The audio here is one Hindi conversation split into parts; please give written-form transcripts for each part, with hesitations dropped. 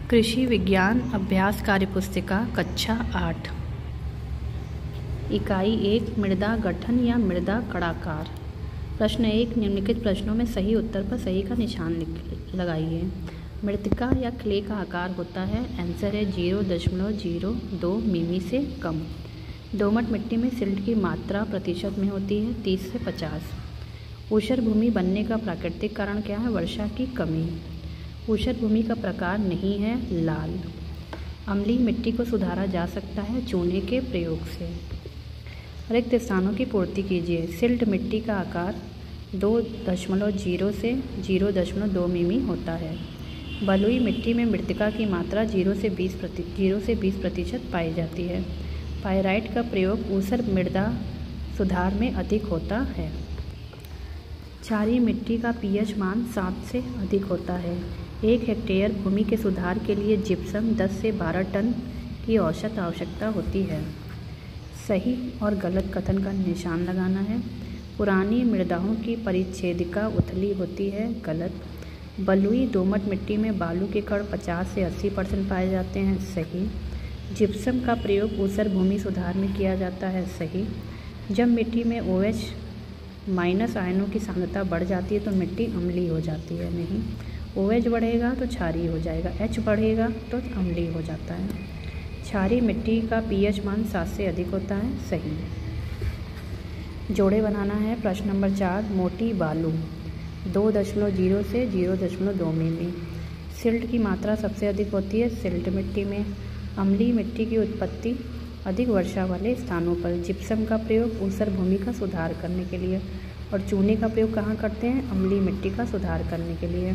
कृषि विज्ञान अभ्यास कार्यपुस्तिका कक्षा 8 इकाई 1 मृदा गठन या मृदा कड़ाकार। प्रश्न 1 निम्नलिखित प्रश्नों में सही उत्तर पर सही का निशान लगाइए। मृतिका या क्ले का आकार होता है, आंसर है 0.02 मिमी से कम। दोमट मिट्टी में सिल्ट की मात्रा प्रतिशत में होती है 30 से 50। ऊषर भूमि बनने का प्राकृतिक कारण क्या है? वर्षा की कमी। ऊषर भूमि का प्रकार नहीं है लाल। अम्लीय मिट्टी को सुधारा जा सकता है चूने के प्रयोग से। रिक्त स्थानों की पूर्ति कीजिए। सिल्ट मिट्टी का आकार 2.0 से 0.2 मिमी होता है। बलुई मिट्टी में मृतिका की मात्रा 0 से 20% पाई जाती है। पाइराइट का प्रयोग ऊसर मृदा सुधार में अधिक होता है। क्षारीय मिट्टी का पीएच मान 7 से अधिक होता है। 1 हेक्टेयर भूमि के सुधार के लिए जिप्सम 10 से 12 टन की औसत आवश्यकता होती है। सही और गलत कथन का निशान लगाना है। पुरानी मृदाओं की परिच्छेदिका उथली होती है, गलत। बलुई दोमट मिट्टी में बालू के कण 50 से 80% पाए जाते हैं, सही। जिप्सम का प्रयोग ऊसर भूमि सुधार में किया जाता है, सही। जब मिट्टी में OH- आयनों की सांद्रता बढ़ जाती है तो मिट्टी अम्लीय हो जाती है, नहीं। OH बढ़ेगा तो क्षारीय हो जाएगा, H बढ़ेगा तो अम्लीय हो जाता है। क्षारीय मिट्टी का pH मान 7 से अधिक होता है, सही। जोड़े बनाना है। प्रश्न नंबर 4 मोटी बालू 2.0 से 0.2 मिमी। सिल्ट की मात्रा सबसे अधिक होती है सिल्ट मिट्टी में। अम्लीय मिट्टी की उत्पत्ति अधिक वर्षा वाले स्थानों पर। जिप्सम का प्रयोग ऊसर भूमि का सुधार करने के लिए और चूने का प्रयोग कहाँ करते हैं? अम्लीय मिट्टी का सुधार करने के लिए।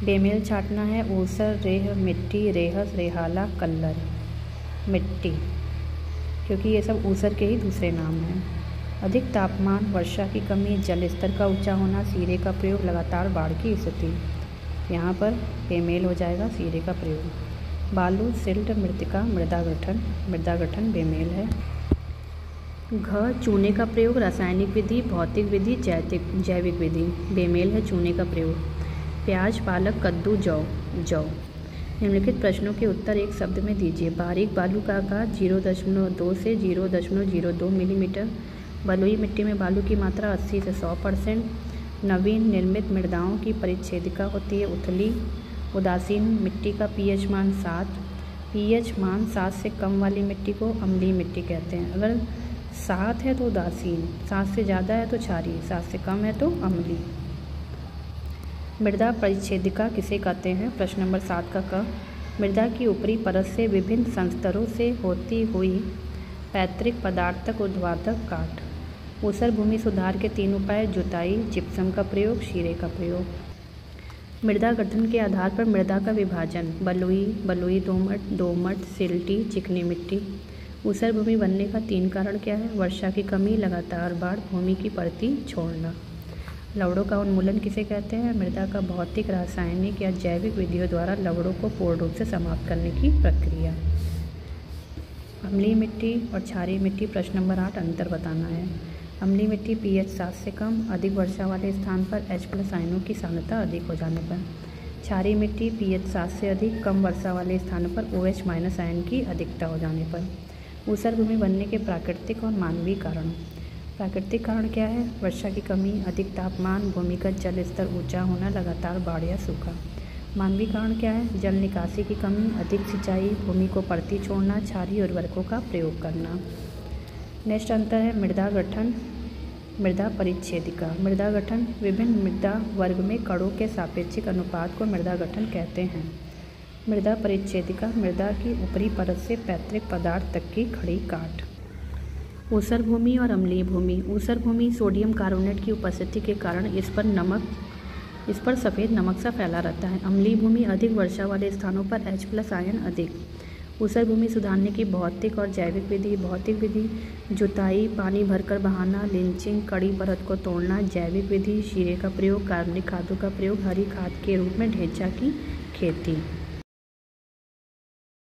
बेमेल छाटना है। ऊसर, रेह मिट्टी, रेहस, रेहाला, कल्लर मिट्टी, क्योंकि ये सब ऊसर के ही दूसरे नाम हैं। अधिक तापमान, वर्षा की कमी, जल स्तर का ऊंचा होना, सीरे का प्रयोग, लगातार बाढ़ की स्थिति। यहाँ पर बेमेल हो जाएगा सीरे का प्रयोग। बालू, सिल्ट, मृतिका, मृदा गठन बेमेल है। घ चूने का प्रयोग, रासायनिक विधि, भौतिक विधि, जैविक विधि, बेमेल है चूने का प्रयोग। प्याज, पालक, कद्दू, जौ। निम्नलिखित प्रश्नों के उत्तर एक शब्द में दीजिए। बारीक बालू का आकार 0.2 से 0.02 मिलीमीटर। बलुई मिट्टी में बालू की मात्रा 80 से 100%। नवीन निर्मित मृदाओं की परिच्छेदिका होती है उथली। उदासीन मिट्टी का pH मान 7। pH मान 7 से कम वाली मिट्टी को अम्लीय मिट्टी कहते हैं। अगर 7 है तो उदासीन, 7 से ज़्यादा है तो क्षारीय, 7 से कम है तो अम्लीय। मृदा परिच्छेदिका किसे कहते हैं? प्रश्न नंबर 7 का क मृदा की ऊपरी परत से विभिन्न संस्तरों से होती हुई पैतृक पदार्थ तक ऊर्ध्वाधर काट। ऊसर भूमि सुधार के 3 उपाय: जुताई, जिप्सम का प्रयोग, शीरे का प्रयोग। मृदा गठन के आधार पर मृदा का विभाजन: बलुई, दोमट, सिल्टी, चिकनी मिट्टी। ऊसर भूमि बनने का 3 कारण क्या है? वर्षा की कमी, लगातार बाढ़, भूमि की परती छोड़ना। लवड़ों का उन्मूलन किसे कहते हैं? मृदा का भौतिक, रासायनिक या जैविक विधियों द्वारा लवड़ों को पूर्ण रूप से समाप्त करने की प्रक्रिया। अम्लीय मिट्टी और क्षारीय मिट्टी। प्रश्न नंबर 8 अंतर बताना है। अम्लीय मिट्टी pH 7 से कम, अधिक वर्षा वाले स्थान पर H+ आयनों की सांद्रता अधिक हो जाने पर। क्षारीय मिट्टी pH 7 से अधिक, कम वर्षा वाले स्थानों पर OH- आयन की अधिकता हो जाने पर। ऊसर भूमि बनने के प्राकृतिक और मानवीय कारण। प्राकृतिक कारण क्या है? वर्षा की कमी, अधिक तापमान, भूमिगत जल स्तर ऊंचा होना, लगातार बाढ़ या सूखा। मानवीय कारण क्या है? जल निकासी की कमी, अधिक सिंचाई, भूमि को परती छोड़ना, क्षारीय उर्वरकों का प्रयोग करना। नेक्स्ट अंतर है मृदा गठन, मृदा परिच्छेदिका। मृदा गठन विभिन्न मृदा वर्ग में कणों के सापेक्षिक अनुपात को मृदा गठन कहते हैं। मृदा परिच्छेदिका मृदा की ऊपरी परत से पैतृक पदार्थ तक की खड़ी काट। ऊसर भूमि और अम्लीय भूमि। ऊसर भूमि सोडियम कार्बोनेट की उपस्थिति के कारण इस पर सफ़ेद नमक सा फैला रहता है। अम्लीय भूमि अधिक वर्षा वाले स्थानों पर H+ आयन अधिक। ऊसर भूमि सुधारने की भौतिक और जैविक विधि। भौतिक विधि जुताई, पानी भरकर बहाना, लिंचिंग, कड़ी परत को तोड़ना। जैविक विधि शीरे का प्रयोग, कार्बनिक खादों का प्रयोग, हरी खाद के रूप में ढेंचा की खेती।